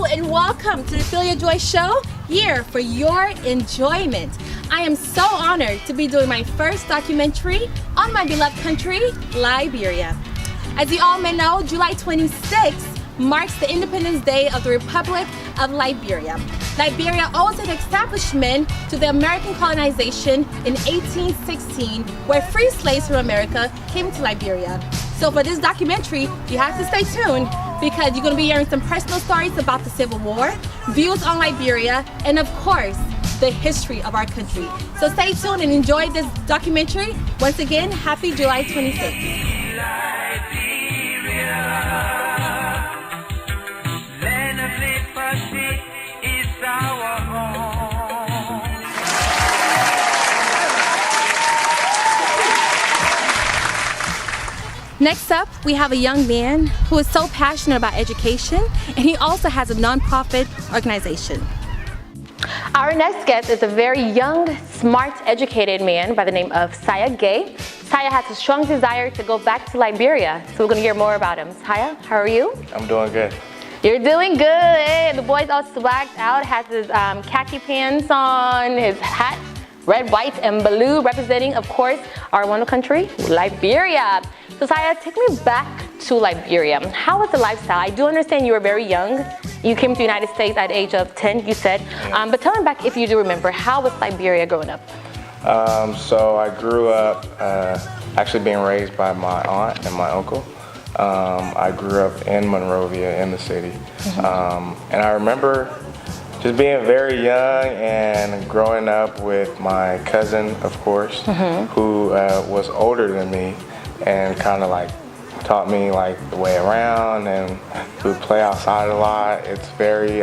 and welcome to the Othelia Joy Show, here for your enjoyment. I am so honored to be doing my first documentary on my beloved country, Liberia. As you all may know, July 26th marks the Independence Day of the Republic of Liberia. Liberia owes its establishment to the American colonization in 1816, where free slaves from America came to Liberia. So for this documentary, you have to stay tuned because you're going to be hearing some personal stories about the Civil War, views on Liberia, and of course, the history of our country. So stay tuned and enjoy this documentary. Once again, happy July 26th. Next up, we have a young man who is so passionate about education, and he also has a nonprofit organization. Our next guest is a very young, smart, educated man by the name of Siah Gaye. Siah has a strong desire to go back to Liberia, so we're going to hear more about him. Siah, how are you? I'm doing good. You're doing good. Hey, the boy's all swagged out, has his khaki pants on, his hat, red, white, and blue, representing, of course, our wonderful country, Liberia. So Siah, take me back to Liberia. How was the lifestyle? I do understand you were very young. You came to the United States at the age of 10, you said. But tell me back, if you do remember, how was Liberia growing up? So I grew up actually being raised by my aunt and my uncle. I grew up in Monrovia, in the city. And I remember just being very young and growing up with my cousin, of course, who was older than me and kind of like taught me like the way around, and we would play outside a lot. It's very,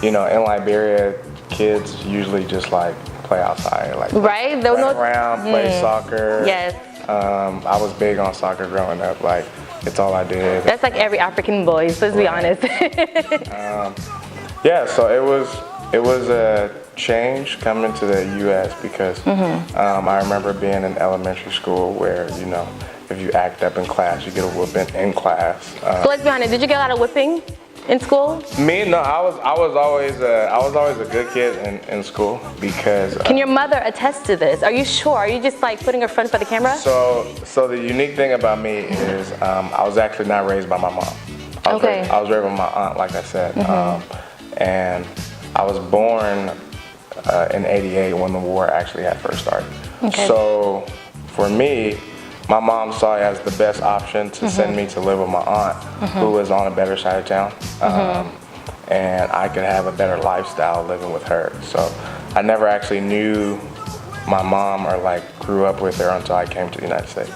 you know, in Liberia, kids usually just like play outside, like right? Run around, play soccer. Yes. I was big on soccer growing up. Like, it's all I did. That's like every African boy, let's be honest. Yeah, so it was a change coming to the U.S. because I remember being in elementary school where, you know, if you act up in class, you get a whooping in class. So let's be honest, did you get a lot of whipping in school? Me, no, I was always a good kid in school because. Can your mother attest to this? Are you sure? Are you just like putting her front for the camera? So the unique thing about me is I was actually not raised by my mom. I was raised by my aunt, like I said, and I was born in '88 when the war actually had first started. Okay. So for me, my mom saw it as the best option to send me to live with my aunt, who was on a better side of town, and I could have a better lifestyle living with her. So I never actually knew my mom or like grew up with her until I came to the United States.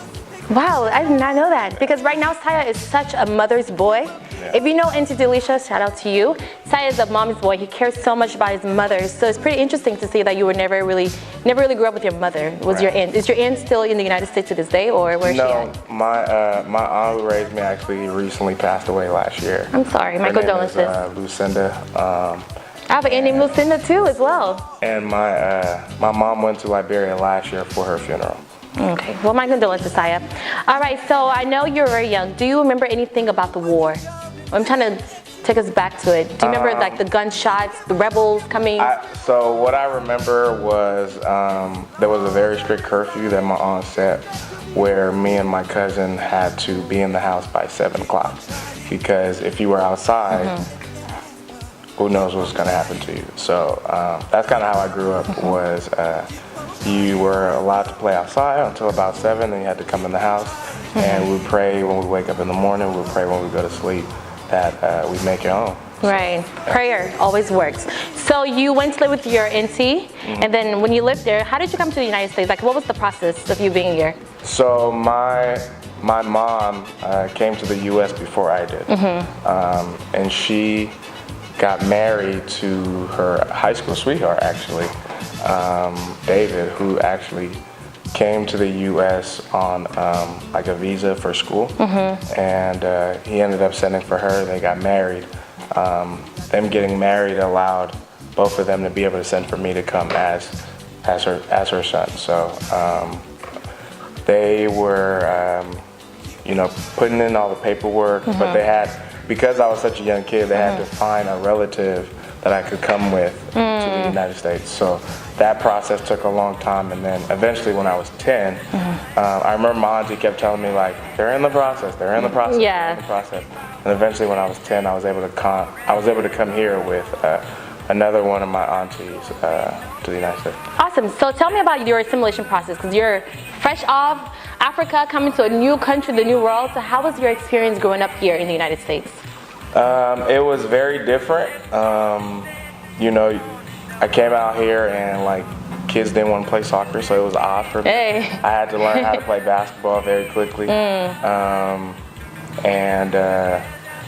Wow, I did not know that, because right now Siah is such a mother's boy. Yeah. If you know Auntie Delisha, shout out to you. Siah is a mom's boy. He cares so much about his mother. So it's pretty interesting to see that you were never really grew up with your mother. Was your aunt? Is your aunt still in the United States to this day, or where's she at? No, my aunt who raised me actually recently passed away last year. I'm sorry, my condolences. Lucinda. I have an aunt named Lucinda too, as well. And my mom went to Liberia last year for her funeral. Okay, well, my condolences, Siah. All right, so I know you're very young. Do you remember anything about the war? I'm trying to take us back to it. Do you remember like the gunshots, the rebels coming? So what I remember was there was a very strict curfew that my aunt set, where me and my cousin had to be in the house by 7 o'clock, because if you were outside, who knows what's going to happen to you. So that's kind of how I grew up. Was you were allowed to play outside until about 7, and you had to come in the house, and we would pray when we wake up in the morning, we would pray when we go to sleep, that we make it home. Right, prayer always works. So you went to live with your auntie, and then when you lived there, how did you come to the United States? Like, what was the process of you being here? So my mom came to the U.S. before I did, and she got married to her high school sweetheart, actually, David, who actually came to the U.S. on like a visa for school, and he ended up sending for her. They got married. Them getting married allowed both of them to be able to send for me to come as her son. So they were, you know, putting in all the paperwork, but they had because I was such a young kid, they had to find a relative that I could come with to the United States. So that process took a long time, and then eventually when I was 10, I remember my auntie kept telling me like, they're in the process, they're in the process, they're in the process. And eventually when I was 10, I was able to come here with another one of my aunties to the United States. Awesome. So tell me about your assimilation process, because you're fresh off Africa, coming to a new country, the new world. So how was your experience growing up here in the United States? It was very different. You know, I came out here and like kids didn't want to play soccer, so it was odd for me. I had to learn how to play basketball very quickly.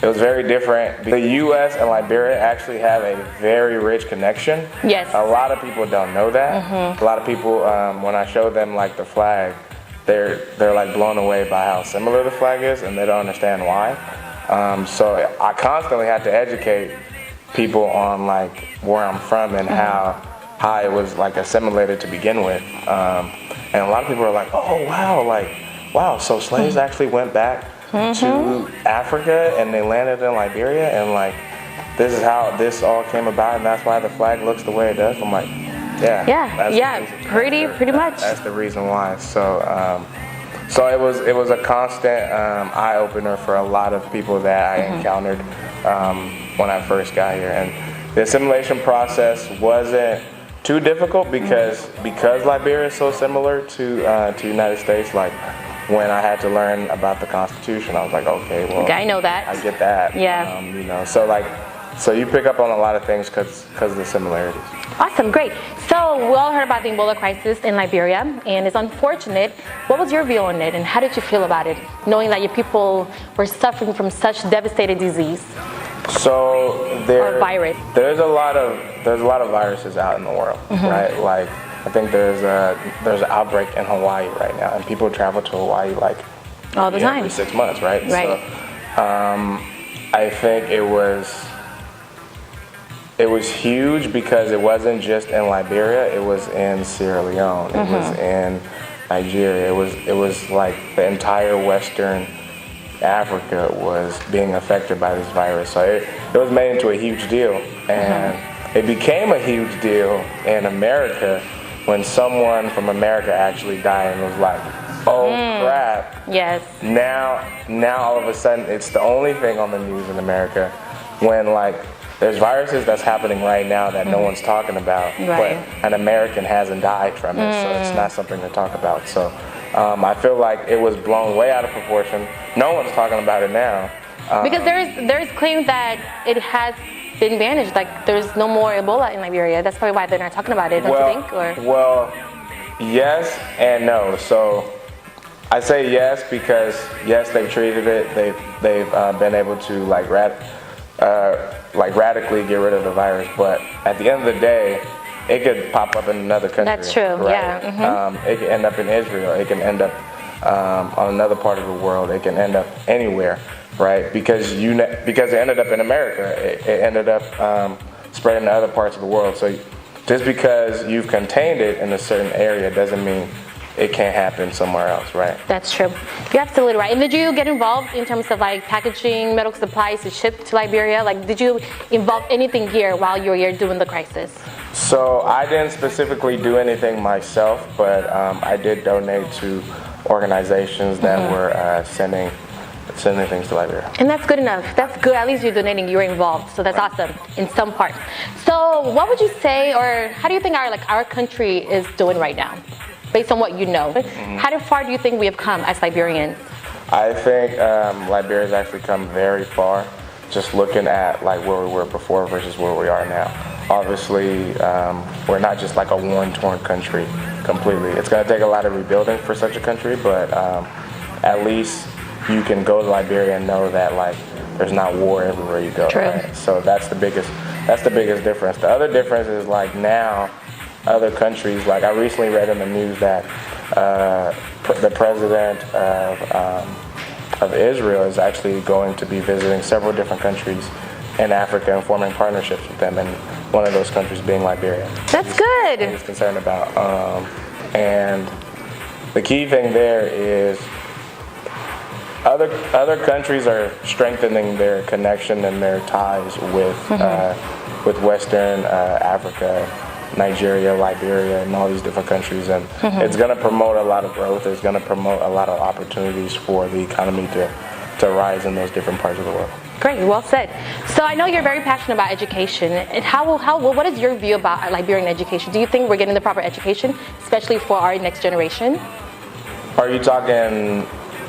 It was very different. The U.S. and Liberia actually have a very rich connection. Yes. A lot of people don't know that. A lot of people, when I show them like the flag, they're like blown away by how similar the flag is, and they don't understand why. So I constantly had to educate people on like where I'm from and how it was like assimilated to begin with. And a lot of people are like, oh wow, so slaves actually went back to Africa and they landed in Liberia, and like this is how this all came about, and that's why the flag looks the way it does. I'm like, pretty much. That's the reason why. So it was a constant eye opener for a lot of people that I encountered when I first got here, and the assimilation process wasn't too difficult because Liberia is so similar to United States. Like when I had to learn about the Constitution, I was like, okay, well, I know that. I get that. Yeah. You know, so you pick up on a lot of things because of the similarities. Awesome, great. So we all heard about the Ebola crisis in Liberia, and it's unfortunate. What was your view on it, and how did you feel about it, knowing that your people were suffering from such devastating disease? So or virus. There's a lot of viruses out in the world, right? Like I think there's an outbreak in Hawaii right now, and people travel to Hawaii like all the time, every 6 months, right? Right. So I think it was huge because it wasn't just in Liberia, it was in Sierra Leone, it was in Nigeria, it was like the entire Western Africa was being affected by this virus. So it was made into a huge deal, and it became a huge deal in America when someone from America actually died, and it was like, oh crap. Yes. Now all of a sudden it's the only thing on the news in America when like there's viruses that's happening right now that no one's talking about, but an American hasn't died from it, so it's not something to talk about. So I feel like it was blown way out of proportion. No one's talking about it now. Because there's claims that it has been managed, like there's no more Ebola in Liberia. That's probably why they're not talking about it, don't you think? Or? Well, yes and no. So I say yes because yes, they've treated it. They've been able to like radically get rid of the virus, but at the end of the day, it could pop up in another country. That's true. Right? Yeah. It can end up in Israel. It can end up on another part of the world. It can end up anywhere, right? Because it ended up in America, it ended up spreading to other parts of the world. So just because you've contained it in a certain area doesn't mean it can't happen somewhere else, right? That's true. You're absolutely right. And did you get involved in terms of like packaging medical supplies to ship to Liberia? Like, did you involve anything here while you were here doing the crisis? So I didn't specifically do anything myself, but I did donate to organizations that were sending things to Liberia. And that's good enough. That's good. At least you're donating. You're involved. So that's awesome in some parts. So what would you say, or how do you think our country is doing right now? Based on what you know, how far do you think we have come as Liberians? I think Liberia's actually come very far, just looking at like where we were before versus where we are now. Obviously, we're not just like a war-torn country completely. It's going to take a lot of rebuilding for such a country, but at least you can go to Liberia and know that like there's not war everywhere you go. True. Right? So that's the biggest difference. The other difference is like now, other countries, like I recently read in the news that the president of Israel is actually going to be visiting several different countries in Africa and forming partnerships with them, and one of those countries being Liberia. That's good. He's concerned about. And the key thing there is other countries are strengthening their connection and their ties with Western Africa, Nigeria, Liberia, and all these different countries, and it's going to promote a lot of growth. It's going to promote a lot of opportunities for the economy to rise in those different parts of the world. Great, well said. So I know you're very passionate about education. And what is your view about Liberian education? Do you think we're getting the proper education, especially for our next generation? Are you talking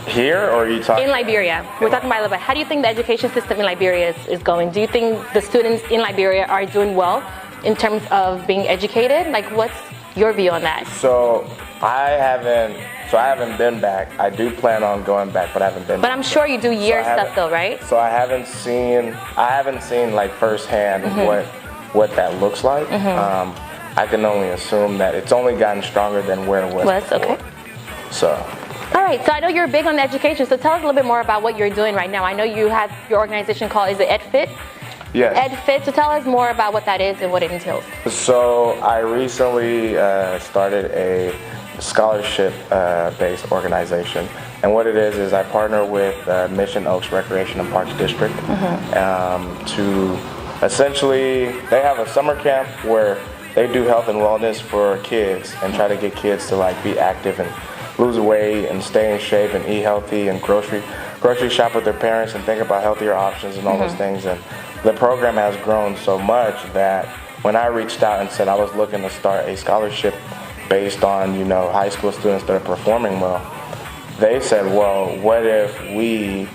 here, or are you talking in Liberia? We're talking about Liberia. How do you think the education system in Liberia is going? Do you think the students in Liberia are doing well in terms of being educated? Like, what's your view on that? So I haven't been back. I do plan on going back, but I haven't been. But I'm sure you do year stuff though, right? So I haven't seen like firsthand what that looks like. I can only assume that it's only gotten stronger than where it was before. Okay. So. All right, so I know you're big on education, so tell us a little bit more about what you're doing right now. I know you have your organization called, is it EdFit? Yes. EdFit, so tell us more about what that is and what it entails. So I recently started a scholarship-based organization, and what it is I partner with Mission Oaks Recreation and Parks District to essentially, they have a summer camp where they do health and wellness for kids and try to get kids to like be active and lose weight and stay in shape and eat healthy and grocery shop with their parents and think about healthier options and all those things. And the program has grown so much that when I reached out and said I was looking to start a scholarship based on, high school students that are performing well, they said, well, what if we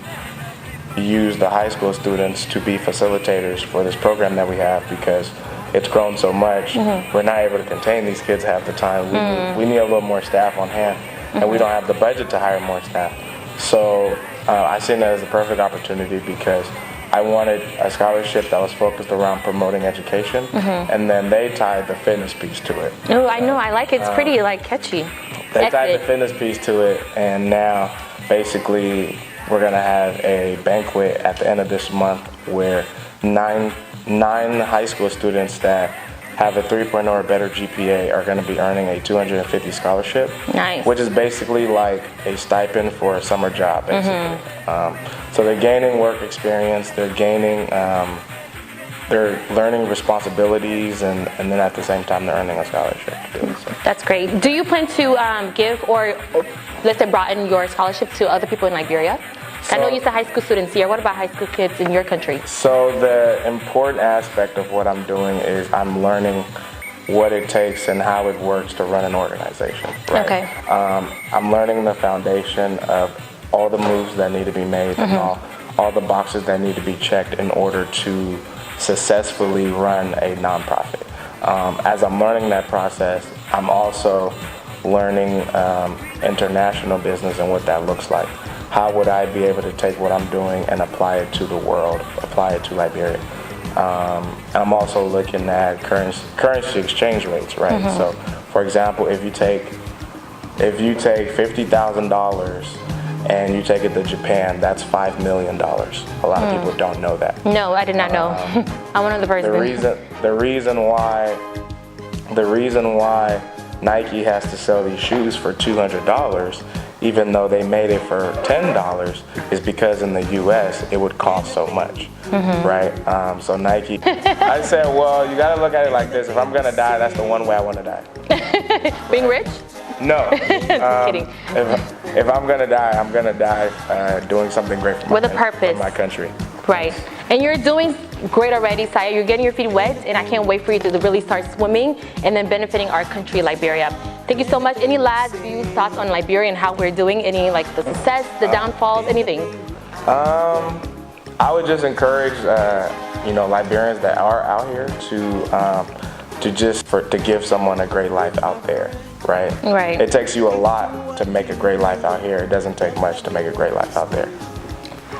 use the high school students to be facilitators for this program that we have, because it's grown so much, we're not able to contain these kids half the time. We need a little more staff on hand, and we don't have the budget to hire more staff. So I seen that as the perfect opportunity, because I wanted a scholarship that was focused around promoting education, and then they tied the fitness piece to it. Oh, I know, I like it. It's pretty catchy. They tied the fitness piece to it, and now basically we're gonna have a banquet at the end of this month where nine high school students that have a 3.0 or better GPA are going to be earning a 250 scholarship. Nice. Which is basically like a stipend for a summer job, basically. So they're gaining work experience, they're gaining, they're learning responsibilities, and then at the same time they're earning a scholarship too. So. That's great. Do you plan to give or let's say broaden your scholarship to other people in Liberia? I know you said high school students here. What about high school kids in your country? So the important aspect of what I'm doing is I'm learning what it takes and how it works to run an organization. Right? Okay. I'm learning the foundation of all the moves that need to be made and all the boxes that need to be checked in order to successfully run a nonprofit. As I'm learning that process, I'm also learning international business and what that looks like. How would I be able to take what I'm doing and apply it to the world, apply it to Liberia? I'm also looking at currency exchange rates, right? So, for example, if you take $50,000 and you take it to Japan, that's $5 million. A lot of people don't know that. No, I did not know. I'm one of the first. The reason why Nike has to sell these shoes for $200, even though they made it for $10, is because in the U.S. it would cost so much, right? So Nike, I said, well, you gotta look at it like this. If I'm gonna die, that's the one way I want to die. Being rich? No. Just kidding. If I'm gonna die doing something great for with a purpose, for my country. Right. And you're doing great already, Siah. You're getting your feet wet, and I can't wait for you to really start swimming and then benefiting our country, Liberia. Thank you so much. Any last views, thoughts on Liberia and how we're doing? Any the success, the downfalls, anything? I would just encourage Liberians that are out here to give someone a great life out there, right? Right. It takes you a lot to make a great life out here. It doesn't take much to make a great life out there.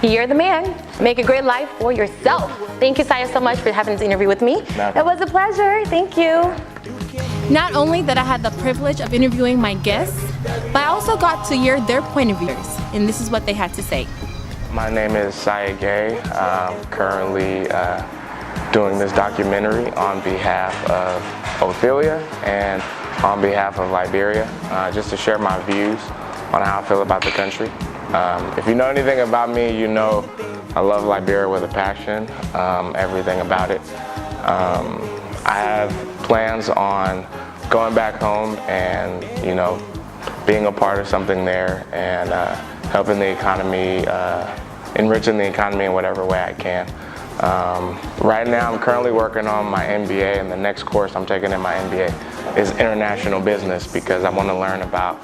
You're the man. Make a great life for yourself. Thank you, Siah, so much for having this interview with me. It was a pleasure. Thank you. Not only did I have the privilege of interviewing my guests, but I also got to hear their point of views, and this is what they had to say. My name is Siah Gaye. I'm currently doing this documentary on behalf of Othelia and on behalf of Liberia, just to share my views on how I feel about the country. If you know anything about me, you know I love Liberia with a passion, everything about it. I have plans on going back home and, you know, being a part of something there and helping the economy, enriching the economy in whatever way I can. Right now I'm currently working on my MBA, and the next course I'm taking in my MBA is international business, because I want to learn about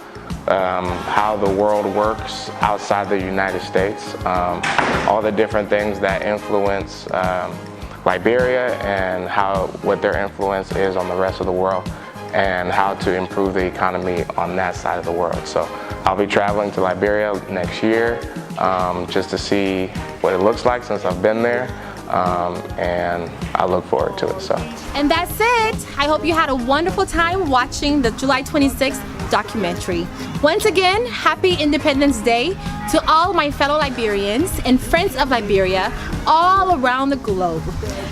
how the world works outside the United States, all the different things that influence Liberia and what their influence is on the rest of the world, and how to improve the economy on that side of the world. So I'll be traveling to Liberia next year just to see what it looks like since I've been there, and I look forward to it. And that's it. I hope you had a wonderful time watching the July 26th documentary. Once again, happy Independence Day to all my fellow Liberians and friends of Liberia all around the globe.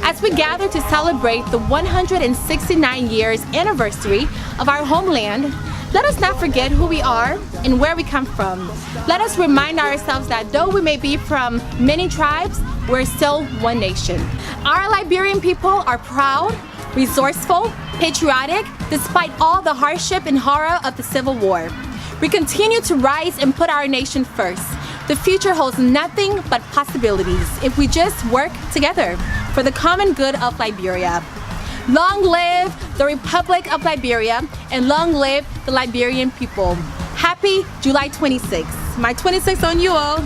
As we gather to celebrate the 169 years anniversary of our homeland, let us not forget who we are and where we come from. Let us remind ourselves that though we may be from many tribes, we're still one nation. Our Liberian people are proud, resourceful, patriotic, despite all the hardship and horror of the Civil War. We continue to rise and put our nation first. The future holds nothing but possibilities if we just work together for the common good of Liberia. Long live the Republic of Liberia, and long live the Liberian people. Happy July 26th. My 26th on you all.